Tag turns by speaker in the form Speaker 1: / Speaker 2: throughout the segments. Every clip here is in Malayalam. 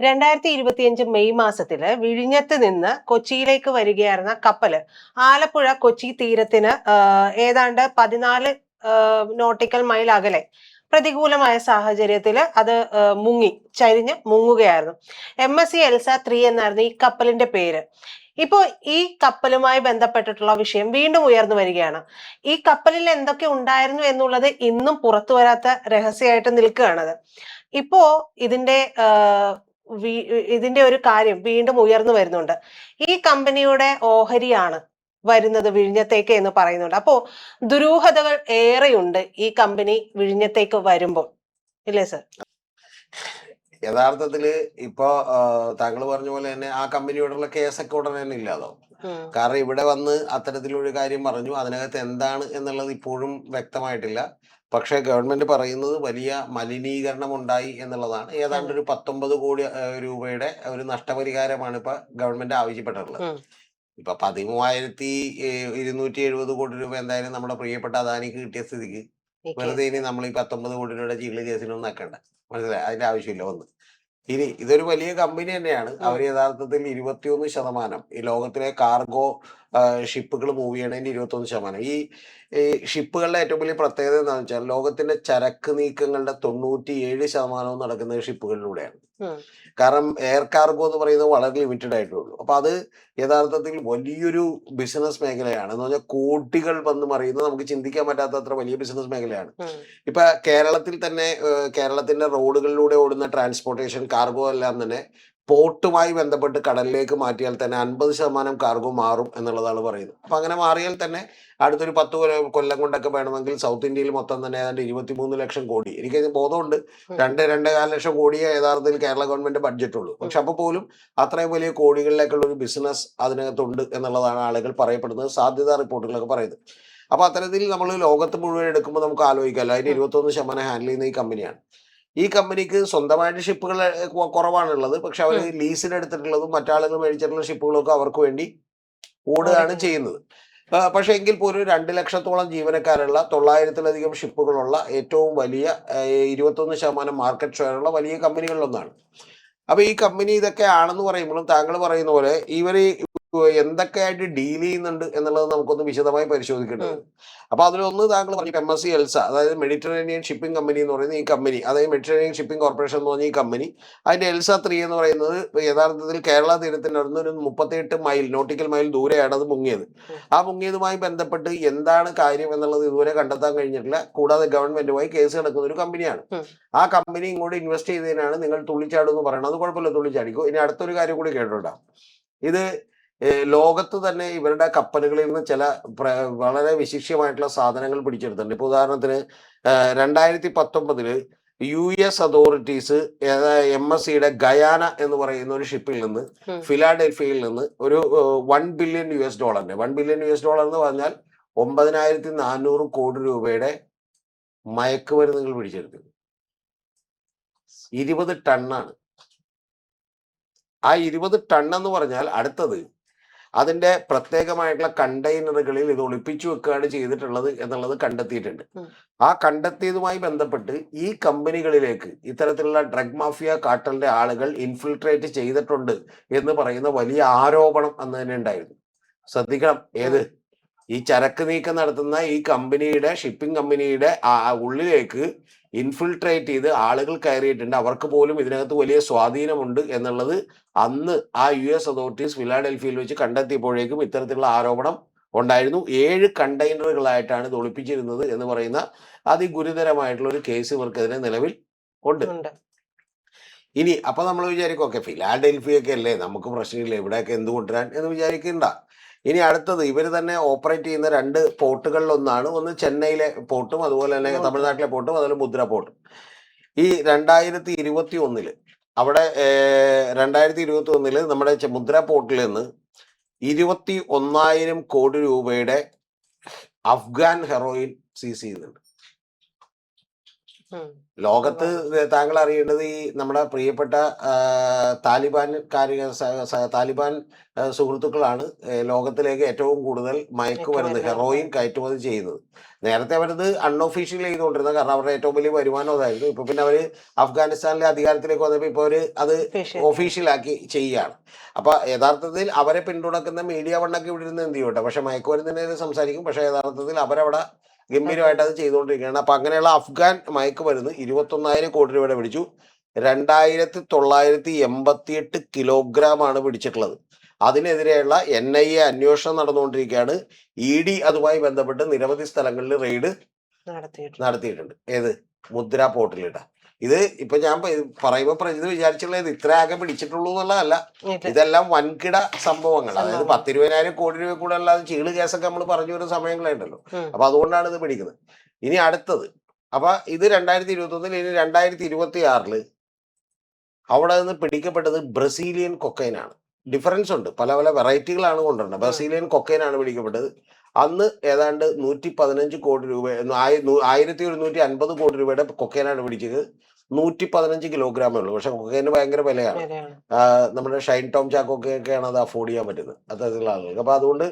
Speaker 1: 2025 മെയ് മാസത്തില് വിഴിഞ്ഞത്ത് നിന്ന് കൊച്ചിയിലേക്ക് വരികയായിരുന്ന കപ്പല് ആലപ്പുഴ കൊച്ചി തീരത്തിന് ഏതാണ്ട് 14 നോട്ടിക്കൽ മൈൽ അകലെ പ്രതികൂലമായ സാഹചര്യത്തില് അത് ചരിഞ്ഞ് മുങ്ങുകയായിരുന്നു. MSC എൽസ 3 എന്നായിരുന്നു ഈ കപ്പലിന്റെ പേര്. ഇപ്പോ ഈ കപ്പലുമായി ബന്ധപ്പെട്ടിട്ടുള്ള വിഷയം വീണ്ടും ഉയർന്നു വരികയാണ്. ഈ കപ്പലിൽ എന്തൊക്കെ ഉണ്ടായിരുന്നു എന്നുള്ളത് ഇന്നും പുറത്തു വരാത്ത രഹസ്യമായിട്ട് നിൽക്കുകയാണത്. ഇപ്പോ ഇതിന്റെ ഇതിന്റെ ഒരു കാര്യം വീണ്ടും ഉയർന്നു വരുന്നുണ്ട്. ഈ കമ്പനിയുടെ ഓഹരിയാണ് വരുന്നത് വിഴിഞ്ഞത്തേക്ക് എന്ന് പറയുന്നുണ്ട്. അപ്പോ ദുരൂഹതകൾ ഏറെയുണ്ട് ഈ കമ്പനി വിഴിഞ്ഞത്തേക്ക് വരുമ്പോൾ, ഇല്ലേ സർ?
Speaker 2: യഥാർത്ഥത്തില് ഇപ്പൊ താങ്കൾ പറഞ്ഞ പോലെ തന്നെ ആ കമ്പനിയോടുള്ള കേസൊക്കെ ഉടനെ തന്നെ ഇല്ലാതാവും. കാരണം ഇവിടെ വന്ന് അത്തരത്തിലൊരു കാര്യം പറഞ്ഞു, അതിനകത്ത് എന്താണ് എന്നുള്ളത് ഇപ്പോഴും വ്യക്തമായിട്ടില്ല. പക്ഷെ ഗവൺമെന്റ് പറയുന്നത് വലിയ മലിനീകരണം ഉണ്ടായി എന്നുള്ളതാണ്. ഏതാണ്ട് ഒരു 19 കോടി രൂപയുടെ ഒരു നഷ്ടപരിഹാരമാണ് ഇപ്പൊ ഗവൺമെന്റ് ആവശ്യപ്പെട്ടിട്ടുള്ളത്. ഇപ്പൊ 13,270 കോടി രൂപ എന്തായാലും നമ്മുടെ പ്രിയപ്പെട്ട അദാനിക്ക് കിട്ടിയ സ്ഥിതിക്ക് വെറുതെ ഇനി നമ്മൾ ഈ 19 കോടി രൂപയുടെ ചീള് കേസിനൊന്നും ആക്കണ്ട. മനസ്സിലായി? അതിന്റെ ആവശ്യമില്ല. ഒന്ന് ഇനി ഇതൊരു വലിയ കമ്പനി തന്നെയാണ്. അവർ യഥാർത്ഥത്തിൽ 21% ഈ ലോകത്തിലെ കാർഗോ ഷിപ്പുകൾ മൂവ് ചെയ്യണതിന്റെ 21%. ഈ ഷിപ്പുകളുടെ ഏറ്റവും വലിയ പ്രത്യേകത എന്താണെന്ന് വെച്ചാൽ ലോകത്തിന്റെ ചരക്ക് നീക്കങ്ങളുടെ 97% നടക്കുന്നത് ഷിപ്പുകളിലൂടെയാണ്. കാരണം എയർ കാർഗോ എന്ന് പറയുന്നത് വളരെ ലിമിറ്റഡ് ആയിട്ടുള്ളൂ. അപ്പൊ അത് യഥാർത്ഥത്തിൽ വലിയൊരു ബിസിനസ് മേഖലയാണ്. എന്ന് പറഞ്ഞാൽ കോടികൾ വന്ന് മറിയുന്നത് നമുക്ക് ചിന്തിക്കാൻ പറ്റാത്ത അത്ര വലിയ ബിസിനസ് മേഖലയാണ്. ഇപ്പൊ കേരളത്തിൽ തന്നെ കേരളത്തിന്റെ റോഡുകളിലൂടെ ഓടുന്ന ട്രാൻസ്പോർട്ടേഷൻ കാർഗോ എല്ലാം തന്നെ പോർട്ടുമായി ബന്ധപ്പെട്ട് കടലിലേക്ക് മാറ്റിയാൽ തന്നെ 50% കാർഗോ മാറും എന്നുള്ളതാണ് പറയുന്നത്. അപ്പൊ അങ്ങനെ മാറിയാൽ തന്നെ അടുത്തൊരു 10 കൊല്ലം കൊണ്ടൊക്കെ വേണമെങ്കിൽ സൗത്ത് ഇന്ത്യയിൽ മൊത്തം തന്നെ ഏതാണ്ട് 23 ലക്ഷം കോടി, എനിക്ക് ബോധമുണ്ട്, 2-2.25 ലക്ഷം കോടിയെ യഥാർത്ഥത്തിൽ കേരള ഗവൺമെന്റ് ബഡ്ജറ്റ് ഉള്ളൂ. പക്ഷെ അപ്പൊ പോലും അത്രയും വലിയ കോടികളിലേക്കുള്ള ഒരു ബിസിനസ് അതിനകത്തുണ്ട് എന്നുള്ളതാണ് ആളുകൾ പറയപ്പെടുന്നത്, സാധ്യതാ റിപ്പോർട്ടുകളൊക്കെ പറയുന്നത്. അപ്പൊ അത്തരത്തിൽ നമ്മൾ ലോകത്ത് മുഴുവൻ എടുക്കുമ്പോൾ നമുക്ക് ആലോചിക്കാമല്ലോ, അതിന് 21% ഹാൻഡിൽ ചെയ്യുന്ന ഈ കമ്പനിയാണ്. ഈ കമ്പനിക്ക് സ്വന്തമായിട്ട് ഷിപ്പുകൾ കുറവാണുള്ളത്. പക്ഷെ അവർ ലീസിന് എടുത്തിട്ടുള്ളതും മറ്റാളുകൾ മേടിച്ചിട്ടുള്ള ഷിപ്പുകളൊക്കെ അവർക്ക് വേണ്ടി ഓടുകയാണ് ചെയ്യുന്നത്. പക്ഷെ എങ്കിൽ പോലും 2 ലക്ഷത്തോളം ജീവനക്കാരുള്ള 900-ലധികം ഷിപ്പുകളുള്ള ഏറ്റവും വലിയ 21% മാർക്കറ്റ് ഷെയറുള്ള വലിയ കമ്പനികളിലൊന്നാണ്. അപ്പൊ ഈ കമ്പനി ഇതൊക്കെ ആണെന്ന് പറയുമ്പോഴും താങ്കൾ പറയുന്ന പോലെ ഇവര് എന്തൊക്കെയായിട്ട് ഡീൽ ചെയ്യുന്നുണ്ട് എന്നുള്ളത് നമുക്കൊന്ന് വിശദമായി പരിശോധിക്കേണ്ടത്. അപ്പൊ അതിലൊന്ന് താങ്കൾ പറഞ്ഞു MSC എൽസ, അതായത് മെഡിറ്ററേനിയൻ ഷിപ്പിംഗ് കമ്പനി എന്ന് പറയുന്ന ഈ കമ്പനി, അതായത് മെഡിറ്ററേനിയൻ ഷിപ്പിംഗ് കോർപ്പറേഷൻ എന്ന് പറഞ്ഞ ഈ കമ്പനി, അതിന്റെ എൽസ 3 എന്ന് പറയുന്നത് യഥാർത്ഥത്തിൽ കേരള തീരത്തിന്റെ അടുത്ത് ഒരു 38 നോട്ടിക്കൽ മൈൽ ദൂരെയാണ് അത് മുങ്ങിയത്. ആ മുങ്ങിയതുമായി ബന്ധപ്പെട്ട് എന്താണ് കാര്യം എന്നുള്ളത് ഇതുവരെ കണ്ടെത്താൻ കഴിഞ്ഞിട്ടില്ല. കൂടാതെ ഗവൺമെന്റുമായി കേസ് കിടക്കുന്ന ഒരു കമ്പനിയാണ്. ആ കമ്പനി ഇങ്ങോട്ട് ഇൻവെസ്റ്റ് ചെയ്തതിനാണ് നിങ്ങൾ തുള്ളിച്ചാടും എന്ന് പറയുന്നത്. അത് കുഴപ്പമില്ല, തുള്ളിച്ചാടിക്കോ. ഇനി അടുത്തൊരു കാര്യം കൂടി കേട്ടോണ്ടാ, ഇത് ലോകത്ത് തന്നെ ഇവരുടെ കപ്പലുകളിൽ നിന്ന് ചില വളരെ വിശിഷ്യമായിട്ടുള്ള സാധനങ്ങൾ പിടിച്ചെടുത്തിട്ടുണ്ട്. ഇപ്പൊ ഉദാഹരണത്തിന് 2019 US അതോറിറ്റീസ് MSCയുടെ ഗയാന എന്ന് പറയുന്ന ഒരു ഷിപ്പിൽ നിന്ന് ഫിലാഡൽഫിയയിൽ നിന്ന് ഒരു $1 ബില്യൺ $1 ബില്യൺ എന്ന് പറഞ്ഞാൽ 9,400 കോടി രൂപയുടെ മയക്കുമരുന്നുകൾ പിടിച്ചെടുത്തു. 20 ടണ്ണാണ്. ആ 20 ടൺ എന്ന് പറഞ്ഞാൽ അടുത്തത് അതിന്റെ പ്രത്യേകമായിട്ടുള്ള കണ്ടെയ്നറുകളിൽ ഇത് ഒളിപ്പിച്ചു വെക്കുകയാണ് ചെയ്തിട്ടുള്ളത് എന്നുള്ളത് കണ്ടെത്തിയിട്ടുണ്ട്. ആ കണ്ടെത്തിയതുമായി ബന്ധപ്പെട്ട് ഈ കമ്പനികളിലേക്ക് ഇത്തരത്തിലുള്ള ഡ്രഗ് മാഫിയ കാർട്ടലിന്റെ ആളുകൾ ഇൻഫിൽട്രേറ്റ് ചെയ്തിട്ടുണ്ട് എന്ന് പറയുന്ന വലിയ ആരോപണം അന്ന് തന്നെ ഉണ്ടായിരുന്നു. ശ്രദ്ധിക്കണം, ഏത് ഈ ചരക്ക് നീക്കം നടത്തുന്ന ഈ കമ്പനിയുടെ ഷിപ്പിംഗ് കമ്പനിയുടെ ഉള്ളിലേക്ക് ഇൻഫിൽട്രേറ്റ് ചെയ്ത് ആളുകൾ കയറിയിട്ടുണ്ട്. അവർക്ക് പോലും ഇതിനകത്ത് വലിയ സ്വാധീനമുണ്ട് എന്നുള്ളത് അന്ന് ആ US അതോറിറ്റീസ് ഫിലാഡൽഫിയയിൽ വെച്ച് കണ്ടെത്തിയപ്പോഴേക്കും ഇത്തരത്തിലുള്ള ആരോപണം ഉണ്ടായിരുന്നു. 7 കണ്ടെയ്നറുകളായിട്ടാണ് ഇത് ഒളിപ്പിച്ചിരുന്നത് എന്ന് പറയുന്ന അതിഗുരുതരമായിട്ടുള്ള ഒരു കേസ് ഇവർക്കെതിരെ നിലവിൽ ഉണ്ട്. ഇനി അപ്പൊ നമ്മൾ വിചാരിക്കും, ഓക്കെ, ഫിലാഡൽഫിയൊക്കെ അല്ലേ, നമുക്ക് പ്രശ്നമില്ല, ഇവിടെയൊക്കെ എന്ത് കൊണ്ടുവരാൻ എന്ന് വിചാരിക്കണ്ട. ഇനി അടുത്തത് ഇവർ തന്നെ ഓപ്പറേറ്റ് ചെയ്യുന്ന 2 പോർട്ടുകളിലൊന്നാണ്. ഒന്ന് ചെന്നൈയിലെ പോർട്ടും അതുപോലെ തന്നെ തമിഴ്നാട്ടിലെ പോർട്ടും, അതുപോലെ മുദ്ര പോർട്ടും. ഈ 2021 അവിടെ 2021 നമ്മുടെ മുദ്ര പോർട്ടിൽ നിന്ന് 21,000 കോടി രൂപയുടെ അഫ്ഗാൻ ഹെറോയിൻ സീസ് ചെയ്യുന്നുണ്ട്. ലോകത്ത് താങ്കൾ അറിയേണ്ടത് ഈ നമ്മുടെ പ്രിയപ്പെട്ട താലിബാൻ താലിബാൻ സുഹൃത്തുക്കളാണ് ലോകത്തിലേക്ക് ഏറ്റവും കൂടുതൽ മയക്കുമരുന്ന് ഹെറോയിൻ കയറ്റുമതി ചെയ്യുന്നത്. നേരത്തെ അവരത് അൺഒഫീഷ്യൽ ചെയ്തുകൊണ്ടിരുന്നത്, കാരണം അവരുടെ ഏറ്റവും വലിയ വരുമാനം അതായിരുന്നു. ഇപ്പൊ പിന്നെ അവര് അഫ്ഗാനിസ്ഥാനിലെ അധികാരത്തിലേക്ക് വന്നപ്പോൾ ഇപ്പൊ അവര് അത് ഒഫീഷ്യലാക്കി ചെയ്യുകയാണ്. അപ്പൊ യഥാർത്ഥത്തിൽ അവരെ പിന്തുണക്കുന്ന മീഡിയ വണ്ണൊക്കെ ഇവിടെ ഇരുന്ന് എന്ത് ചെയ്യട്ടെ, പക്ഷെ മയക്കുമരുന്നിനെ സംസാരിക്കും, പക്ഷെ യഥാർത്ഥത്തിൽ അവരവിടെ ഗംഭീരമായിട്ട് അത് ചെയ്തുകൊണ്ടിരിക്കുകയാണ്. അപ്പൊ അങ്ങനെയുള്ള അഫ്ഗാൻ മയക്കുമരുന്ന് 21,000 കോടി രൂപയുടെ പിടിച്ചു. 2,988 കിലോഗ്രാമാണ് പിടിച്ചിട്ടുള്ളത്. അതിനെതിരെയുള്ള NIA അന്വേഷണം നടന്നുകൊണ്ടിരിക്കുകയാണ്. ED അതുമായി ബന്ധപ്പെട്ട് നിരവധി സ്ഥലങ്ങളിൽ റെയ്ഡ് നടത്തിയിട്ടുണ്ട്. ഏത് മുദ്ര പോർട്ടിലിട്ട ഇത് ഇപ്പൊ ഞാൻ പറയുമ്പോ പ്രജിത് വിചാരിച്ചുള്ളത് ഇത്ര ആകെ പിടിച്ചിട്ടുള്ളൂ എന്നുള്ളതല്ല. ഇതെല്ലാം വൻകിട സംഭവങ്ങൾ. അതായത് 10-20,000 കോടി രൂപ കൂടെ അല്ലാതെ ചീള് കേസൊക്കെ നമ്മൾ പറഞ്ഞു വരുന്ന സമയങ്ങളുണ്ടല്ലോ. അപ്പൊ അതുകൊണ്ടാണ് ഇത് പിടിക്കുന്നത്. ഇനി അടുത്തത്, അപ്പൊ ഇത് 2021. ഇനി 2026 അവിടെ നിന്ന് പിടിക്കപ്പെട്ടത് ബ്രസീലിയൻ കൊക്കൈനാണ്. ഡിഫറൻസ് ഉണ്ട്, പല പല വെറൈറ്റികളാണ് കൊണ്ടുവരുന്നത്. ബ്രസീലിയൻ കൊക്കൈനാണ് പിടിക്കപ്പെട്ടത്. അന്ന് ഏതാണ്ട് 115 കോടി രൂപ 1150 കോടി രൂപയുടെ കൊക്കൈനാണ് പിടിച്ചത്. 115 കിലോഗ്രാമേ ഉള്ളൂ. പക്ഷെ കൊക്കൈന് ഭയങ്കര വിലയാണ്. നമ്മുടെ ഷൈൻ ടോം ചാക്കോക്കെയാണ് അത് അഫോർഡ് ചെയ്യാൻ പറ്റുന്നത് അത്തരത്തിലുള്ള ആളുകൾക്ക്. അപ്പൊ അതുകൊണ്ട്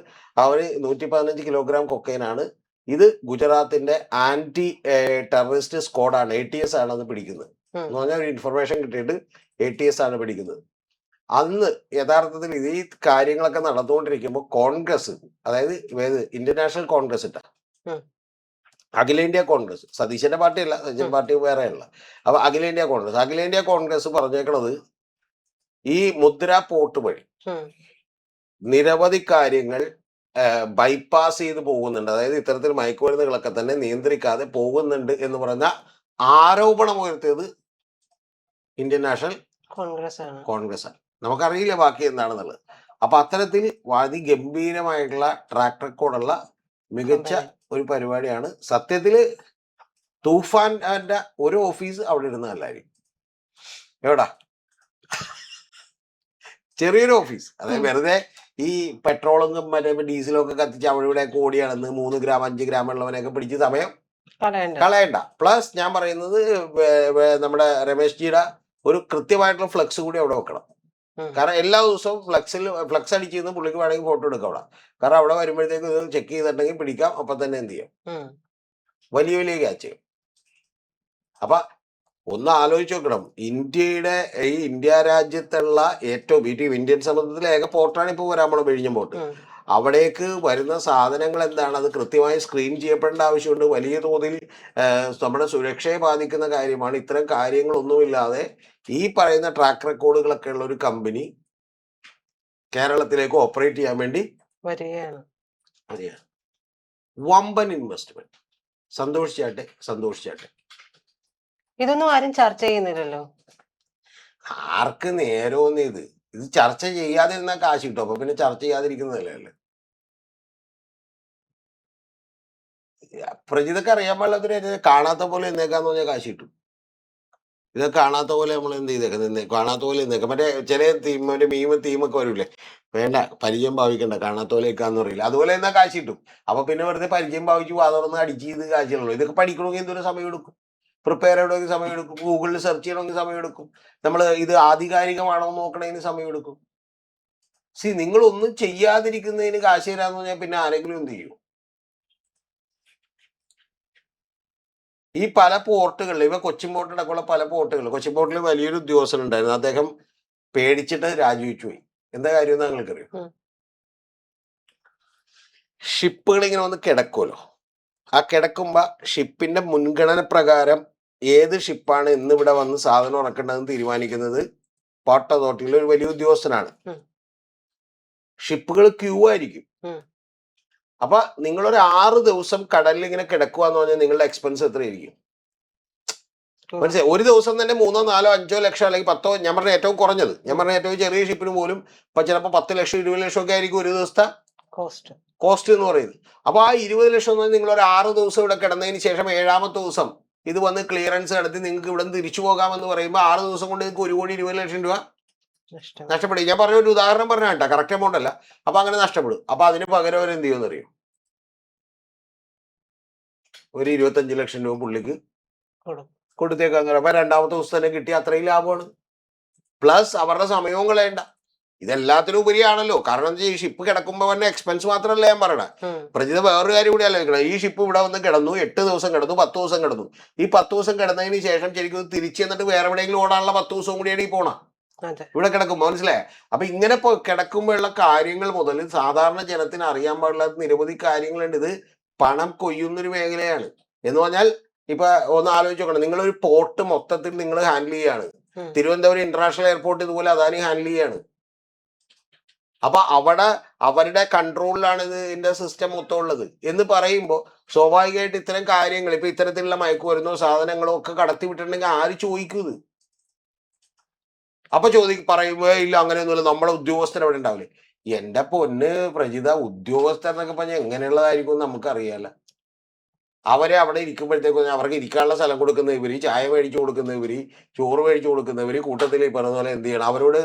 Speaker 2: അവര് 115 കിലോഗ്രാം കൊക്കൈനാണ്. ഇത് ഗുജറാത്തിന്റെ ആന്റി ടെററിസ്റ്റ് സ്ക്വാഡാണ്, ATS ആണ് അത് പിടിക്കുന്നത്. എന്ന് പറഞ്ഞാൽ ഒരു ഇൻഫർമേഷൻ കിട്ടിയിട്ട് ATS ആണ് പിടിക്കുന്നത്. അന്ന് യഥാർത്ഥത്തിൽ ഇത് ഈ കാര്യങ്ങളൊക്കെ നടന്നുകൊണ്ടിരിക്കുമ്പോൾ കോൺഗ്രസ്, അതായത് ഇന്ത്യൻ നാഷണൽ കോൺഗ്രസ് അഖിലേന്ത്യാ കോൺഗ്രസ്, സതീശന്റെ പാർട്ടിയല്ല, സതീശൻ പാർട്ടി വേറെയല്ല. അപ്പൊ അഖിലേന്ത്യാ കോൺഗ്രസ് പറഞ്ഞേക്കണത് ഈ മുദ്ര പോർട്ട് വഴി നിരവധി കാര്യങ്ങൾ ബൈപ്പാസ് ചെയ്ത് പോകുന്നുണ്ട്. അതായത് ഇത്തരത്തിൽ മയക്കുമരുന്നുകളൊക്കെ തന്നെ നിയന്ത്രിക്കാതെ പോകുന്നുണ്ട് എന്ന് പറഞ്ഞ ആരോപണം ഉയർത്തിയത് ഇന്ത്യൻ നാഷണൽ കോൺഗ്രസ് ആണ്. നമുക്കറിയില്ല ബാക്കി എന്താണെന്നുള്ളത്. അപ്പൊ അത്തരത്തിൽ അതിഗംഭീരമായിട്ടുള്ള ട്രാക്ക് റെക്കോർഡുള്ള മികച്ച ഒരു പരിപാടിയാണ്. സത്യത്തില് തൂഫാന്റെ ഒരു ഓഫീസ് അവിടെ ഇരുന്നതല്ലായിരിക്കും. എവിടാ ചെറിയൊരു ഓഫീസ്, അതായത് വെറുതെ ഈ പെട്രോളും മറ്റേ ഡീസലും ഒക്കെ കത്തിച്ച് അവിടെ ഇവിടെ ഓടിയാണെന്ന് 3 ഗ്രാം 5 ഗ്രാം ഉള്ളവനെയൊക്കെ പിടിച്ച് സമയം കളയണ്ട. പ്ലസ് ഞാൻ പറയുന്നത് നമ്മുടെ രമേശ് ജിയുടെ ഒരു കൃത്യമായിട്ടുള്ള ഫ്ലെക്സ് കൂടി അവിടെ വെക്കണം. കാരണം എല്ലാ ദിവസവും ഫ്ലെക്സ് അടിച്ചിരുന്ന് പുള്ളിക്ക് വേണമെങ്കിൽ ഫോട്ടോ എടുക്കാം അവിടെ. കാരണം അവിടെ വരുമ്പോഴത്തേക്ക് ഇത് ചെക്ക് ചെയ്തിട്ടുണ്ടെങ്കിൽ പിടിക്കാം. അപ്പൊ തന്നെ എന്ത് ചെയ്യും, വലിയ വലിയ ക്യാച്ച് ചെയ്യും. അപ്പൊ ഒന്ന് ആലോചിച്ച് നോക്കണം, ഇന്ത്യ രാജ്യത്തുള്ള ഏറ്റവും ഇന്ത്യൻ സമുദ്രത്തിലെ ഏക പോർട്ടാണ് ഇപ്പോൾ വരാൻ പോണ വിഴിഞ്ഞം പോർട്ട്. അവിടേക്ക് വരുന്ന സാധനങ്ങൾ എന്താണ്, അത് കൃത്യമായി സ്ക്രീൻ ചെയ്യപ്പെടേണ്ട ആവശ്യമുണ്ട്. വലിയ തോതിൽ നമ്മുടെ സുരക്ഷയെ ബാധിക്കുന്ന കാര്യമാണ്. ഇത്തരം കാര്യങ്ങളൊന്നുമില്ലാതെ ഈ പറയുന്ന ട്രാക്ക് റെക്കോർഡുകളൊക്കെ ഉള്ള ഒരു കമ്പനി കേരളത്തിലേക്ക് ഓപ്പറേറ്റ് ചെയ്യാൻ വേണ്ടി വരികയാണ്. വമ്പൻ ഇൻവെസ്റ്റ്മെന്റ്. സന്തോഷിച്ചാട്ടെ.
Speaker 1: ഇതൊന്നും ആരും ചർച്ച ചെയ്യുന്നില്ലല്ലോ.
Speaker 2: ആർക്ക് നേരമൊന്നും ഇത് ചർച്ച ചെയ്യാതിരുന്ന കാശ് കിട്ടും. അപ്പൊ പിന്നെ ചർച്ച ചെയ്യാതിരിക്കുന്നതല്ലേ. പ്രജിതൊക്കെ അറിയാൻ പാടില്ലാത്തൊരു കാണാത്ത പോലെ എന്നേക്കാന്ന് പറഞ്ഞാൽ കാശ് കിട്ടും. ഇതൊക്കെ കാണാത്ത പോലെ നമ്മൾ എന്ത് ചെയ്തേക്കാം, കാണാത്ത പോലെ എന്നേക്കാം. മറ്റേ ചില തീമൊക്കെ വരൂലേ, വേണ്ട പരിചയം ഭാവിക്കണ്ട, കാണാത്ത പോലെ വെക്കാന്ന് പറയില്ല, അതുപോലെ എന്നാ കാശ് കിട്ടും. അപ്പൊ പിന്നെ വെറുതെ പരിചയം ഭാവിച്ച് വാതുറന്ന് അടിച്ച് ചെയ്ത് കാശുള്ളൂ. ഇതൊക്കെ പഠിക്കണമെങ്കിൽ എന്തൊരു സമയം എടുക്കും, പ്രിപ്പയർ ചെയ്യണമെങ്കിൽ സമയം എടുക്കും, ഗൂഗിളിൽ സെർച്ച് ചെയ്യണമെങ്കിൽ സമയം എടുക്കും, നമ്മൾ ഇത് ആധികാരികമാണോ നോക്കണതിന് സമയം എടുക്കും. നിങ്ങൾ ഒന്നും ചെയ്യാതിരിക്കുന്നതിന് കാശ് തരാന്ന് പറഞ്ഞാൽ പിന്നെ ആരെങ്കിലും എന്ത് ചെയ്യും? ഈ പല പോർട്ടുകളിൽ ഇവ കൊച്ചിൻ പോർട്ടിനൊക്കെയുള്ള പല പോർട്ടുകൾ, കൊച്ചിൻ പോർട്ടിൽ വലിയൊരു ഉദ്യോഗസ്ഥൻ ഉണ്ടായിരുന്നു. അദ്ദേഹം പേടിച്ചിട്ട് രാജിവെച്ചു പോയി. എന്താ കാര്യം എന്ന് നിങ്ങൾക്കറിയാം? ഷിപ്പുകൾ ഇങ്ങനെ വന്ന് കിടക്കുമല്ലോ, ആ കിടക്കുമ്പോ ഷിപ്പിന്റെ മുൻഗണന പ്രകാരം ഏത് ഷിപ്പാണ് ഇന്നിവിടെ വന്ന് സാധനം ഇറക്കേണ്ടതെന്ന് തീരുമാനിക്കുന്നത് പോർട്ട് അതോറിറ്റിയിലെ ഒരു വലിയ ഉദ്യോഗസ്ഥനാണ്. ഷിപ്പുകൾ ക്യൂ ആയിരിക്കും. അപ്പൊ നിങ്ങളൊരു 6 ദിവസം കടലിൽ ഇങ്ങനെ കിടക്കുക എന്ന് പറഞ്ഞാൽ നിങ്ങളുടെ എക്സ്പെൻസ് എത്രയായിരിക്കും മനസ്സിലായി? ഒരു ദിവസം തന്നെ 3, 4, 5 ലക്ഷം അല്ലെങ്കിൽ 10, ഞാൻ പറഞ്ഞ ഏറ്റവും കുറഞ്ഞത്, ഞാൻ പറഞ്ഞ ഏറ്റവും ചെറിയ ഷിപ്പിന് പോലും ഇപ്പൊ ചിലപ്പോൾ 10 ലക്ഷം 20 ലക്ഷം ഒക്കെ ആയിരിക്കും ഒരു ദിവസത്തെ കോസ്റ്റ് എന്ന് പറയുന്നത്. അപ്പൊ ആ 20 ലക്ഷം എന്ന് നിങ്ങൾ ഒരു 6 ദിവസം ഇവിടെ കിടന്നതിന് ശേഷം 7ാമത്തെ ദിവസം ഇത് വന്ന് ക്ലിയറൻസ് നടത്തി നിങ്ങൾക്ക് ഇവിടെ നിന്ന് തിരിച്ചു പോകാമെന്ന് പറയുമ്പോൾ 6 ദിവസം കൊണ്ട് നിങ്ങൾക്ക് 1,20,00,000 രൂപ നഷ്ടപ്പെടും. ഞാൻ പറഞ്ഞ ഒരു ഉദാഹരണം പറഞ്ഞ കേട്ടോ, കറക്റ്റ് എമൗണ്ട് അല്ല. അപ്പൊ അങ്ങനെ നഷ്ടപ്പെടും. അപ്പൊ അതിന് പകരം അവർ എന്ത് ചെയ്യുമെന്ന് അറിയും? ഒരു 25 ലക്ഷം രൂപ പുള്ളിക്ക് കൊടുത്തേക്കാന്ന് പറയും. അപ്പൊ രണ്ടാമത്തെ ദിവസം തന്നെ കിട്ടി, അത്രയും ലാഭമാണ്. പ്ലസ് അവരുടെ സമയവും കളയണ്ട. ഇതെല്ലാത്തിനും ഉപരിയാണല്ലോ. കാരണം എന്താ വെച്ചാൽ ഈ ഷിപ്പ് കിടക്കുമ്പോൾ തന്നെ എക്സ്പെൻസ് മാത്രമല്ല ഞാൻ പറയണേ. പ്രജിത വേറൊരു കാര്യം കൂടി ആലോചിക്കണം. ഈ ഷിപ്പ് ഇവിടെ വന്ന് കിടന്നു, 8 ദിവസം കിടന്നു, 10 ദിവസം കിടന്നു. ഈ 10 ദിവസം കിടന്നതിന് ശേഷം ശരിക്കും തിരിച്ചു എന്നിട്ട് വേറെ എവിടെയെങ്കിലും ഓടാനുള്ള 10 ദിവസവും കൂടിയാണ് ഈ പോണ ഇവിടെ കിടക്കുമ്പോൾ. മനസ്സിലായേ? അപ്പൊ ഇങ്ങനെ കിടക്കുമ്പോഴുള്ള കാര്യങ്ങൾ മുതൽ സാധാരണ ജനത്തിന് അറിയാൻ പാടില്ല നിരവധി കാര്യങ്ങളുണ്ട്. ഇത് പണം കൊയ്യുന്നൊരു മേഖലയാണ്. എന്ന് പറഞ്ഞാൽ ഇപ്പൊ ഒന്ന് ആലോചിച്ച് നോക്കണം, നിങ്ങളൊരു പോർട്ട് മൊത്തത്തിൽ നിങ്ങൾ ഹാൻഡിൽ ചെയ്യാണ്. തിരുവനന്തപുരം ഇന്റർനാഷണൽ എയർപോർട്ട് ഇതുപോലെ അദാനി ഹാൻഡിൽ ചെയ്യാണ്. അപ്പൊ അവിടെ അവരുടെ കൺട്രോളിലാണ് ഇതിന്റെ സിസ്റ്റം മൊത്തം ഉള്ളത് എന്ന് പറയുമ്പോൾ സ്വാഭാവികമായിട്ട് ഇത്തരം കാര്യങ്ങൾ, ഇപ്പൊ ഇത്തരത്തിലുള്ള മയക്കുമരുന്നോ സാധനങ്ങളോ ഒക്കെ കടത്തി വിട്ടിട്ടുണ്ടെങ്കിൽ ആര് ചോദിക്കും ഇത്? അപ്പൊ പറയുമ്പോ ഇല്ല അങ്ങനെയൊന്നുമില്ല, നമ്മളെ ഉദ്യോഗസ്ഥർ അവിടെ ഉണ്ടാവില്ലേ? എന്റെ പൊന്ന് പ്രജിത, ഉദ്യോഗസ്ഥർ എന്നൊക്കെ പറഞ്ഞാൽ എങ്ങനെയുള്ളതായിരിക്കും നമുക്കറിയാലോ. അവരെ അവിടെ ഇരിക്കുമ്പോഴത്തേക്കും അവർക്ക് ഇരിക്കാനുള്ള സ്ഥലം കൊടുക്കുന്ന ഇവര്, ചായ മേടിച്ചു കൊടുക്കുന്ന ഇവര്, ചോറ് മേടിച്ചു കൊടുക്കുന്ന ഇവര്, കൂട്ടത്തിൽ ഈ പറഞ്ഞ പോലെ എന്ത് ചെയ്യണം? അവരോട്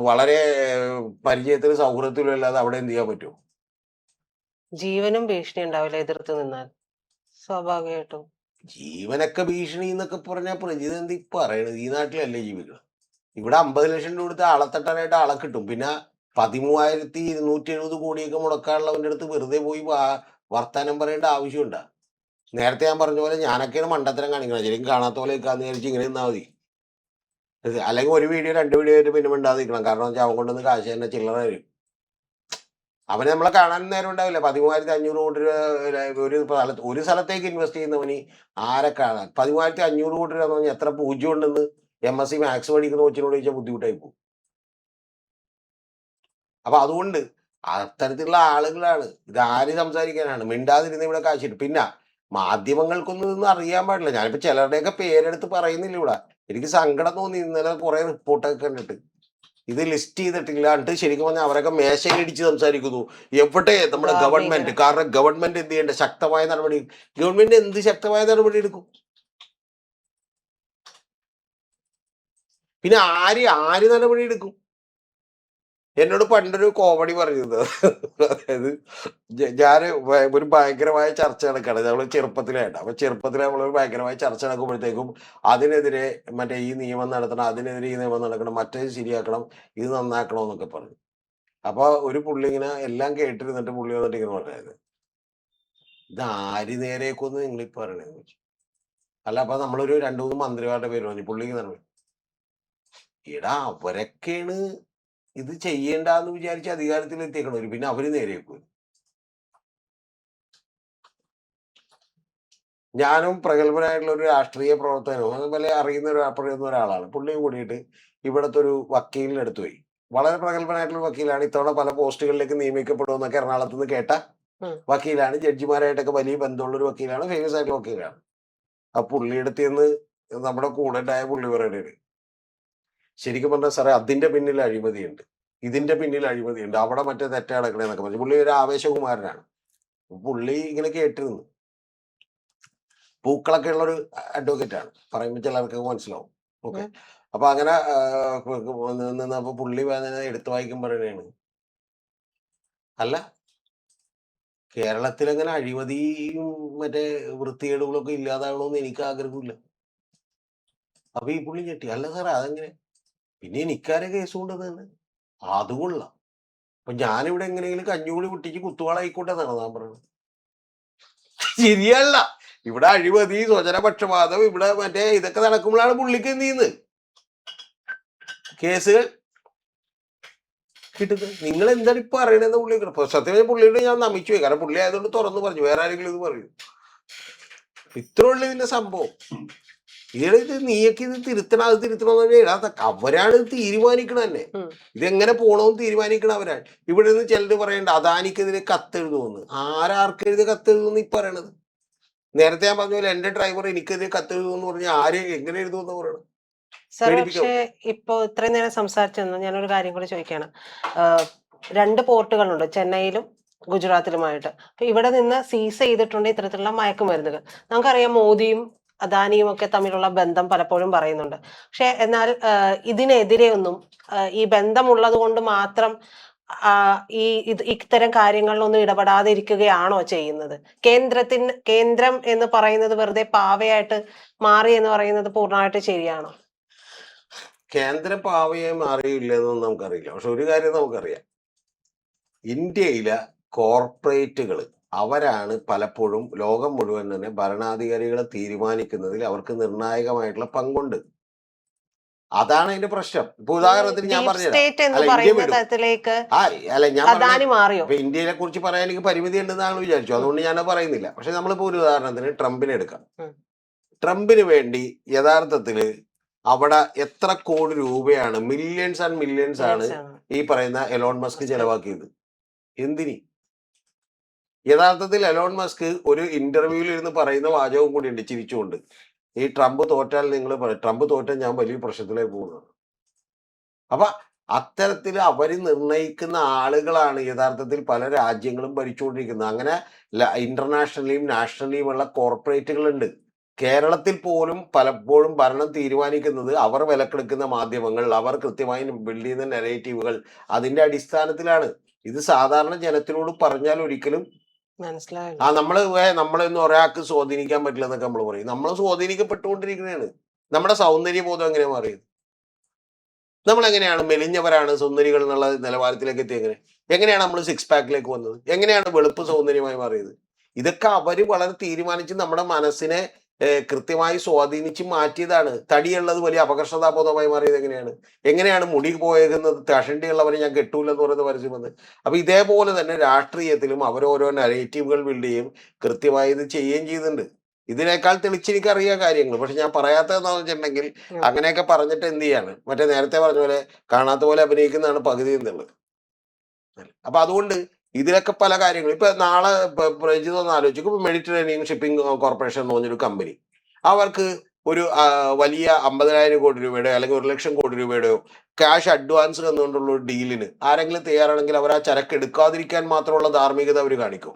Speaker 2: വളരെ പരിചയത്തിലും സൗഹൃദത്തിലും അല്ലാതെ അവിടെ എന്ത് ചെയ്യാൻ പറ്റും?
Speaker 1: ജീവനും ഭീഷണി ഉണ്ടാവില്ല എതിർത്ത് നിന്നാൽ, സ്വാഭാവികമായിട്ടും. ജീവനൊക്കെ
Speaker 2: ഭീഷണി എന്നൊക്കെ പറഞ്ഞാൽ പ്രജിത എന്ത് പറയണത്? ഈ നാട്ടിലല്ലേ ജീവിക്കുക? ഇവിടെ 50 ലക്ഷം രൂപ കൊടുത്ത് ആളെ തട്ടാനായിട്ട് ആളെ കിട്ടും. പിന്നെ 13,270 കോടിയൊക്കെ മുടക്കാനുള്ളവന്റെ അടുത്ത് വെറുതെ പോയി വർത്താനം പറയേണ്ട ആവശ്യമുണ്ടാ? നേരത്തെ ഞാൻ പറഞ്ഞ പോലെ ഞാനൊക്കെയാണ് മണ്ടത്തരം കാണിക്കണം. ശരിക്കും കാണാത്ത പോലെ നിൽക്കാന്ന് വിചാരിച്ച് ഇങ്ങനെ നിന്നാൽ മതി. അല്ലെങ്കിൽ ഒരു വീഡിയോ 2 വീഡിയോ ആയിട്ട് പിന്നെ മിണ്ടാതിരിക്കണം. കാരണം വെച്ചാൽ അവൻ കൊണ്ടുവന്ന് കാശ് തന്നെ ചില്ലറ വരും. അവന് നമ്മളെ കാണാൻ നേരം ഉണ്ടാവില്ല. 13,500 കോടി രൂപ ഒരു സ്ഥലത്തേക്ക് ഇൻവെസ്റ്റ് ചെയ്യുന്നവന് ആരെ കാണാൻ? 13,500 കോടി രൂപ എന്ന് പറഞ്ഞാൽ എത്ര പൂജ്യം ഉണ്ടെന്ന് MSc മാത്സ് പഠിക്കുന്ന കൊച്ചിനോട് ചോദിച്ചാൽ ബുദ്ധിമുട്ടായി പോകും. അപ്പൊ അതുകൊണ്ട് അത്തരത്തിലുള്ള ആളുകളാണ് ഇത്. ആര് സംസാരിക്കാനാണ്? മിണ്ടാതിരുന്ന് ഇവിടെ കാശിട്ട്. പിന്നെ മാധ്യമങ്ങൾക്കൊന്നും ഇതൊന്നും അറിയാൻ പാടില്ല. ഞാനിപ്പോ ചിലരുടെയൊക്കെ പേരെടുത്ത് പറയുന്നില്ല ഇവിടെ. എനിക്ക് സങ്കടം തോന്നി ഇന്നലെ കുറെ റിപ്പോർട്ടൊക്കെ കണ്ടിട്ട്. ഇത് ലിസ്റ്റ് ചെയ്തിട്ടില്ല എന്നിട്ട് ശരിക്കും പറഞ്ഞാൽ അവരൊക്കെ മേശയിലിടിച്ച് സംസാരിക്കുന്നു. എവിടെ നമ്മുടെ ഗവൺമെന്റ്? കാരണം ഗവൺമെന്റ് എന്ത് ചെയ്യേണ്ട? ശക്തമായ നടപടി. ഗവൺമെന്റ് എന്ത് ശക്തമായ നടപടി എടുക്കും? പിന്നെ ആര് നടപടി എടുക്കും? എന്നോട് പണ്ടൊരു കോമഡി പറഞ്ഞത്, അതായത് ഞാൻ ഒരു ഭയങ്കരമായ ചർച്ച നടക്കുകയാണ്. നമ്മൾ ചെറുപ്പത്തിലായിട്ട്. അപ്പൊ ചെറുപ്പത്തിലെ നമ്മളൊരു ഭയങ്കരമായ ചർച്ച നടക്കുമ്പോഴത്തേക്കും അതിനെതിരെ മറ്റേ ഈ നിയമം നടത്തണം, അതിനെതിരെ ഈ നിയമം നടക്കണം, മറ്റേത് ശരിയാക്കണം, ഇത് നന്നാക്കണം എന്നൊക്കെ പറഞ്ഞു. അപ്പൊ ഒരു പുള്ളി ഇങ്ങനെ എല്ലാം കേട്ടിരുന്നിട്ട് പുള്ളി വന്നിട്ട് ഇങ്ങനെ പറഞ്ഞത്, ഇത് ആര് നേരേക്കൊന്ന് നിങ്ങൾ ഈ പറയണേന്ന് വെച്ചു. അല്ല അപ്പൊ നമ്മളൊരു 2-3 മന്ത്രിമാരുടെ പേര് പറഞ്ഞു. പുള്ളി ഇങ്ങനെ പറഞ്ഞു, എടാ അവരൊക്കെയാണ് ഇത് ചെയ്യേണ്ടെന്ന് വിചാരിച്ച് അധികാരത്തിൽ എത്തിയേക്കണവര്, പിന്നെ അവര് നേരെയാക്കും. ഞാനും പ്രഗത്ഭനായിട്ടുള്ള ഒരു രാഷ്ട്രീയ പ്രവർത്തനവും അതുപോലെ അറിയുന്ന ഒരാളാണ്. പുള്ളിയും കൂടിയിട്ട് ഇവിടുത്തെ ഒരു വക്കീലിനെ എടുത്തു പോയി. വളരെ പ്രഗത്ഭനായിട്ടുള്ള വക്കീലാണ്. ഇത്തവണ പല പോസ്റ്റുകളിലേക്ക് നിയമിക്കപ്പെടുമെന്നൊക്കെ എറണാകുളത്ത് നിന്ന് കേട്ട വക്കീലാണ്. ജഡ്ജിമാരായിട്ടൊക്കെ വലിയ ബന്ധമുള്ള ഒരു വക്കീലാണ്. ഫേമസ് ആയിട്ടുള്ള വക്കീലാണ്. ആ പുള്ളിയെടുത്ത് നിന്ന് നമ്മുടെ കൂടെ ഉണ്ടായ പുള്ളി പറയുന്നത്, ശരിക്കും പറഞ്ഞാൽ സാറേ അതിന്റെ പിന്നിൽ അഴിമതിയുണ്ട്, ഇതിന്റെ പിന്നിൽ അഴിമതിയുണ്ട്, അവിടെ മറ്റേ തെറ്റ കിടക്കണേന്നൊക്കെ പറഞ്ഞു. പുള്ളി ഒരു ആവേശകുമാരനാണ്. പുള്ളി ഇങ്ങനെ കേട്ടിരുന്നു. പൂക്കളൊക്കെ ഉള്ള ഒരു അഡ്വക്കേറ്റ് ആണ്. പറയുമ്പോൾ ചിലർക്ക് മനസ്സിലാവും. ഓക്കെ. അപ്പൊ അങ്ങനെ നിന്നപ്പോ പുള്ളി എടുത്തു വായിക്കും പറയണേണ്, അല്ല കേരളത്തിൽ അങ്ങനെ അഴിമതിയും മറ്റേ വൃത്തികേടുകളൊക്കെ ഇല്ലാതാകണമെന്ന് എനിക്ക് ആഗ്രഹമില്ല. അപ്പൊ ഈ പുള്ളി ഞെട്ടി, അല്ല സാറേ അതെങ്ങനെ? പിന്നെ എനിക്കാരെ കേസ് കൊണ്ടത് തന്നെ അതുകൊള്ളാം. അപ്പൊ ഞാനിവിടെ എങ്ങനെയെങ്കിലും കഞ്ഞുകൂടി കുട്ടിക്ക് കുത്തുവാളായിക്കോട്ടെ നടന്നാൻ പറയുന്നത്. ശരിയല്ല. ഇവിടെ അഴിമതി, സ്വജനപക്ഷപാതം, ഇവിടെ മറ്റേ ഇതൊക്കെ നടക്കുമ്പോഴാണ് പുള്ളിക്ക് എന്ത് ചെയ്യുന്നത്? കേസുകൾ കിട്ടുന്നത്. നിങ്ങൾ എന്താണ് ഇപ്പൊ അറിയണെന്ന് പുള്ളി സത്യം പുള്ളിയോട് ഞാൻ നമിച്ചു പോയി. കാരണം പുള്ളി ആയതുകൊണ്ട് തുറന്നു പറഞ്ഞു. വേറെ ആരെങ്കിലും ഇത് പറയൂ? ഇത്ര ഉള്ള ഇതിന്റെ സംഭവം. ഇത് നീയൊക്കെ ഇത് തിരുത്തണം, അത് തിരുത്തണമെന്ന് അവരാണ് ഇത് തീരുമാനിക്കണം തന്നെ. ഇതെങ്ങനെ പോണമെന്ന് തീരുമാനിക്കണം അവരാണ്. ഇവിടെ നിന്ന് ചിലര് പറയണ്ട അദാനിക്കെതിരെ കത്തെഴുതുമെന്ന്. ആർക്കെതിരെ കത്തെഴുതുമെന്ന് ഈ പറയണത്? നേരത്തെ ഞാൻ പറഞ്ഞ പോലെ എന്റെ ഡ്രൈവർ എനിക്കെതിരെ കത്തെഴുതുമെന്ന് പറഞ്ഞാൽ ആര് എങ്ങനെ എഴുതുമെന്ന് പറയണം?
Speaker 1: സാർ പക്ഷേ ഇപ്പൊ ഇത്രയും നേരം സംസാരിച്ചെന്ന് ഞാനൊരു കാര്യം കൂടി ചോദിക്കുകയാണ്. 2 പോർട്ടുകളുണ്ട്, ചെന്നൈയിലും ഗുജറാത്തിലുമായിട്ട്. അപ്പൊ ഇവിടെ നിന്ന് സീസ് ചെയ്തിട്ടുണ്ട് ഇത്തരത്തിലുള്ള മയക്കുമരുന്നുകൾ. നമുക്കറിയാം മോദിയും അദാനിയും ഒക്കെ തമ്മിലുള്ള ബന്ധം പലപ്പോഴും പറയുന്നുണ്ട്. പക്ഷെ എന്നാൽ ഇതിനെതിരെ ഒന്നും ഈ ബന്ധമുള്ളത് കൊണ്ട് മാത്രം ഇത്തരം കാര്യങ്ങളിലൊന്നും ഇടപെടാതിരിക്കുകയാണോ ചെയ്യുന്നത്? കേന്ദ്രം എന്ന് പറയുന്നത് വെറുതെ പാവയായിട്ട് മാറി എന്ന് പറയുന്നത് പൂർണ്ണമായിട്ട് ശരിയാണോ?
Speaker 2: കേന്ദ്രം പാവയായി മാറിയില്ലെന്നൊന്നും നമുക്കറിയില്ല. പക്ഷെ ഒരു കാര്യം നമുക്കറിയാം, ഇന്ത്യയിലെ കോർപ്പറേറ്റുകൾ അവരാണ് പലപ്പോഴും ലോകം മുഴുവൻ തന്നെ ഭരണാധികാരികളെ തീരുമാനിക്കുന്നതിൽ അവർക്ക് നിർണായകമായിട്ടുള്ള പങ്കുണ്ട്. അതാണ് അതിന്റെ പ്രശ്നം. ഇപ്പൊ ഉദാഹരണത്തിന് ഞാൻ
Speaker 1: ഡീപ്
Speaker 2: പറഞ്ഞുതരാം.
Speaker 1: സ്റ്റേറ്റ് എന്ന്
Speaker 2: അല്ല, ഇന്ത്യ
Speaker 1: പറയുന്ന
Speaker 2: വിടും.
Speaker 1: തരത്തിലേക്ക്
Speaker 2: അല്ല, ഞാൻ പറഞ്ഞ
Speaker 1: അദാനി മാറിയോ?
Speaker 2: ഇപ്പൊ ഇന്ത്യയെ കുറിച്ച് പറയാൻ എനിക്ക് പരിമിതി ഉണ്ടെന്നാണ് വിചാരിച്ചു. അതുകൊണ്ട് ഞാനത് പറയുന്നില്ല. പക്ഷെ നമ്മളിപ്പോ ഒരു ഉദാഹരണത്തിന് ട്രംപിനെ എടുക്കാം. ട്രംപിന് വേണ്ടി യഥാർത്ഥത്തില് അവിടെ എത്ര കോടി രൂപയാണ്, മില്യൺസ് ആൻഡ് മില്യൺസ് ആണ് ഈ പറയുന്ന എലോൺ മസ്ക് ചെലവാക്കിയത്. എന്തിന്? യഥാർത്ഥത്തിൽ എലോൺ മസ്ക് ഒരു ഇന്റർവ്യൂവിൽ ഇരുന്ന് പറയുന്ന വാചകവും കൂടി ഉണ്ട് ചിരിച്ചുകൊണ്ട്, ഈ ട്രംപ് തോറ്റാൽ നിങ്ങൾ ട്രംപ് തോറ്റാൽ ഞാൻ വലിയ പ്രശ്നത്തിലേക്ക് പോകുന്നത്. അപ്പൊ അത്തരത്തിൽ അവര് നിർണയിക്കുന്ന ആളുകളാണ് യഥാർത്ഥത്തിൽ പല രാജ്യങ്ങളും ഭരിച്ചുകൊണ്ടിരിക്കുന്നത്. അങ്ങനെ ഇന്റർനാഷണലിയും നാഷണലിയുമുള്ള കോർപ്പറേറ്റുകൾ ഉണ്ട്. കേരളത്തിൽ പോലും പലപ്പോഴും ഭരണം തീരുമാനിക്കുന്നത് അവർ വിലക്കെടുക്കുന്ന മാധ്യമങ്ങൾ, അവർ കൃത്യമായി ബിൽഡ് ചെയ്യുന്ന നെറേറ്റീവുകൾ, അതിന്റെ അടിസ്ഥാനത്തിലാണ്. ഇത് സാധാരണ ജനത്തിനോട് പറഞ്ഞാൽ ഒരിക്കലും
Speaker 1: മനസ്സിലായില്ല.
Speaker 2: നമ്മളൊന്നും ഒരാൾക്ക് സ്വാധീനിക്കാൻ പറ്റില്ല എന്നൊക്കെ നമ്മൾ പറയും. നമ്മൾ സ്വാധീനിക്കപ്പെട്ടുകൊണ്ടിരിക്കുന്നതാണ്. നമ്മുടെ സൗന്ദര്യബോധം എങ്ങനെ മാറിയത്? നമ്മൾ എങ്ങനെയാണ് മെലിഞ്ഞവരാണ് സുന്ദരികൾ എന്നുള്ള നിലവാരത്തിലേക്ക് എത്തിയത്? എങ്ങനെയാണ് നമ്മൾ സിക്സ് പാക്കിലേക്ക് വന്നത്? എങ്ങനെയാണ് വെളുപ്പ് സൗന്ദര്യമായി മാറിയത്? ഇതൊക്കെ അവര് വളരെ തീരുമാനിച്ച് നമ്മുടെ മനസ്സിനെ കൃത്യമായി സ്വാധീനിച്ച് മാറ്റിയതാണ്. തടിയുള്ളത് വലിയ അപകർഷതാബോധമായി മാറിയത് എങ്ങനെയാണ് മുടി പോയേക്കുന്നത്, തഷണ്ടിയുള്ളവരെ ഞാൻ കെട്ടൂലെന്ന് പറയുന്നത് പരസ്യം വന്ന്. അപ്പൊ ഇതേപോലെ തന്നെ രാഷ്ട്രീയത്തിലും അവരോരോ നരേറ്റീവുകൾ ബിൽഡ് ചെയ്യും, കൃത്യമായി ഇത് ചെയ്യുകയും ചെയ്യുന്നുണ്ട്. ഇതിനേക്കാൾ തെളിച്ചെനിക്കറിയാം കാര്യങ്ങൾ. പക്ഷെ ഞാൻ പറയാത്തതെന്ന് വെച്ചിട്ടുണ്ടെങ്കിൽ അങ്ങനെയൊക്കെ പറഞ്ഞിട്ട് എന്ത് ചെയ്യാണ്, മറ്റേ നേരത്തെ പറഞ്ഞ പോലെ കാണാത്ത പോലെ അഭിനയിക്കുന്നതാണ് പകുതി എന്നുള്ളത്. അപ്പൊ അതുകൊണ്ട് ഇതിലൊക്കെ പല കാര്യങ്ങളും ഇപ്പൊ നാളെ പ്രജിത് ഒന്ന് ആലോചിക്കും. മെഡിറ്ററേനിയൻ ഷിപ്പിംഗ് കോർപ്പറേഷൻ എന്ന് പറഞ്ഞൊരു കമ്പനി, അവർക്ക് ഒരു വലിയ 50,000 കോടി രൂപയുടെ അല്ലെങ്കിൽ 1,00,000 കോടി രൂപയുടെയോ ക്യാഷ് അഡ്വാൻസ് തന്നുകൊണ്ടുള്ള ഒരു ഡീലിന് ആരെങ്കിലും തയ്യാറാണെങ്കിൽ അവർ ആ ചരക്ക് എടുക്കാതിരിക്കാൻ മാത്രമുള്ള ധാർമ്മികത അവർ കാണിക്കോ?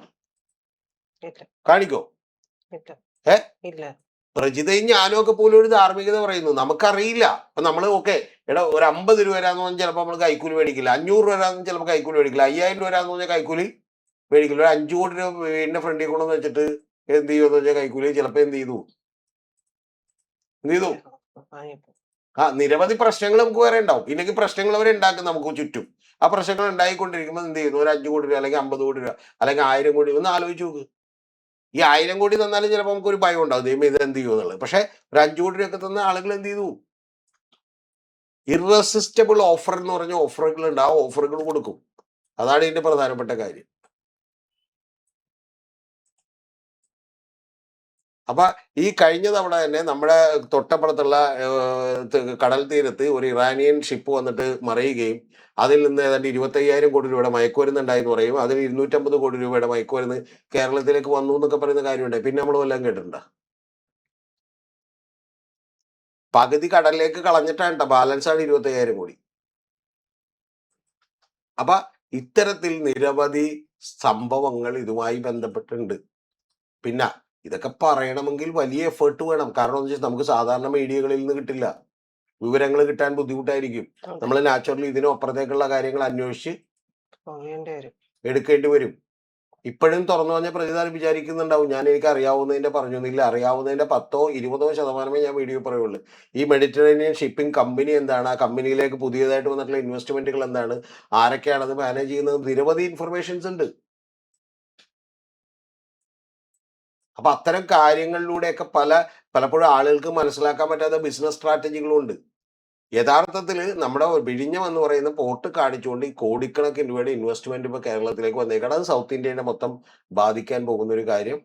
Speaker 2: പ്രജിതയും ഞാനും ഒക്കെ പോലും ഒരു ധാർമ്മികത പറയുന്നു. നമുക്കറിയില്ല. അപ്പൊ നമ്മൾ ഓക്കെ എടാ ഒരു 50 രൂപ വരാന്ന് പറഞ്ഞാൽ ചിലപ്പോൾ നമ്മൾ കൈക്കൂലി മേടിക്കില്ല. 500 രൂപ വരാന്ന് ചിലപ്പോൾ കൈക്കൂലി മേടിക്കില്ല. 5,000 രൂപ വരാന്ന് പറഞ്ഞാൽ കൈക്കൂലി മേടിക്കില്ല. ഒരു 5 കോടി രൂപ വീടിന്റെ ഫ്രണ്ടിൽ കൊണ്ടെന്ന് വെച്ചിട്ട് എന്ത് ചെയ്യുമെന്ന് വെച്ചാൽ കൈക്കൂലി ചിലപ്പോൾ എന്ത് ചെയ്തു നിരവധി പ്രശ്നങ്ങൾ നമുക്ക് വേറെ ഉണ്ടാവും. ഇല്ലെങ്കിൽ പ്രശ്നങ്ങൾ അവരെ ഉണ്ടാക്കും നമുക്ക് ചുറ്റും. ആ പ്രശ്നങ്ങൾ ഉണ്ടായിക്കൊണ്ടിരിക്കുമ്പോൾ എന്ത് ചെയ്യുന്നു, ഒരു 5 കോടി രൂപ അല്ലെങ്കിൽ 50 കോടി രൂപ അല്ലെങ്കിൽ 1000 കോടി ഒന്ന് ആലോചിച്ച് നോക്ക്. ഈ 1000 കോടി തന്നാലും ചിലപ്പോൾ നമുക്ക് ഒരു ഭയം ഉണ്ടാവും, ദൈവം ഇത് എന്ത് ചെയ്യുമെന്നുള്ളത്. പക്ഷെ ഒരു 5 കോടി രൂപയൊക്കെ തന്ന ആളുകൾ എന്ത് ചെയ്തു? ഇറസിസ്റ്റബിൾ ഓഫർ എന്ന് പറഞ്ഞ ഓഫറുകൾ ഉണ്ട്. ആ ഓഫറുകൾ കൊടുക്കും. അതാണ് ഇതിന്റെ പ്രധാനപ്പെട്ട കാര്യം. അപ്പൊ ഈ കഴിഞ്ഞ തവണ തന്നെ നമ്മുടെ തൊട്ടപ്പുറത്തുള്ള കടൽ തീരത്ത് ഒരു ഇറാനിയൻ ഷിപ്പ് വന്നിട്ട് മറിയുകയും അതിൽ നിന്ന് ഏതാണ്ട് 25,000 കോടി രൂപയുടെ മയക്കുമരുന്ന് ഉണ്ടായെന്ന് പറയും. അതിൽ 250 കോടി രൂപയുടെ മയക്കുമരുന്ന് കേരളത്തിലേക്ക് വന്നു എന്നൊക്കെ പറയുന്ന കാര്യമുണ്ട്. പിന്നെ നമ്മൾ വല്ലതും കേട്ടിട്ടുണ്ടോ? പകുതി കടലിലേക്ക് കളഞ്ഞിട്ടാണ് ബാലൻസ് ആണ് 25,000 കോടി. അപ്പൊ ഇത്തരത്തിൽ നിരവധി സംഭവങ്ങൾ ഇതുമായി ബന്ധപ്പെട്ടുണ്ട്. പിന്നെ ഇതൊക്കെ പറയണമെങ്കിൽ വലിയ എഫേർട്ട് വേണം. കാരണം എന്ന് വെച്ചാൽ നമുക്ക് സാധാരണ മീഡിയകളിൽ നിന്ന് കിട്ടില്ല. വിവരങ്ങൾ കിട്ടാൻ ബുദ്ധിമുട്ടായിരിക്കും. നമ്മൾ നാച്ചുറലി ഇതിനപ്പുറത്തേക്കുള്ള കാര്യങ്ങൾ അന്വേഷിച്ച് എടുക്കേണ്ടി വരും. ഇപ്പോഴും തുറന്നു പറഞ്ഞ പ്രതിനിധാനം വിചാരിക്കുന്നുണ്ടാവും ഞാൻ എനിക്ക് അറിയാവുന്നതിന്റെ പറഞ്ഞൊന്നുമില്ല. അറിയാവുന്നതിന്റെ 10-20% ഞാൻ വീഡിയോ പറയുള്ളൂ. ഈ മെഡിറ്ററേനിയൻ ഷിപ്പിംഗ് കമ്പനി എന്താണ്, ആ കമ്പനിയിലേക്ക് പുതിയതായിട്ട് വന്നിട്ടുള്ള ഇൻവെസ്റ്റ്മെന്റുകൾ എന്താണ്, ആരൊക്കെയാണ് അത് മാനേജ് ചെയ്യുന്നത്, നിരവധി ഇൻഫർമേഷൻസ് ഉണ്ട്. അപ്പൊ അത്തരം കാര്യങ്ങളിലൂടെയൊക്കെ പലപ്പോഴും ആളുകൾക്ക് മനസ്സിലാക്കാൻ പറ്റാത്ത ബിസിനസ് സ്ട്രാറ്റജികളും ഉണ്ട്. യഥാർത്ഥത്തിൽ നമ്മുടെ വിഴിഞ്ഞം എന്ന് പറയുന്ന പോർട്ട് കാണിച്ചുകൊണ്ട് ഈ കോടിക്കണക്കിന് രൂപയുടെ ഇൻവെസ്റ്റ്മെന്റ് ഇപ്പൊ കേരളത്തിലേക്ക് വന്നേക്കാണ്. അത് സൗത്ത് ഇന്ത്യയുടെ മൊത്തം ബാധിക്കാൻ പോകുന്ന ഒരു കാര്യം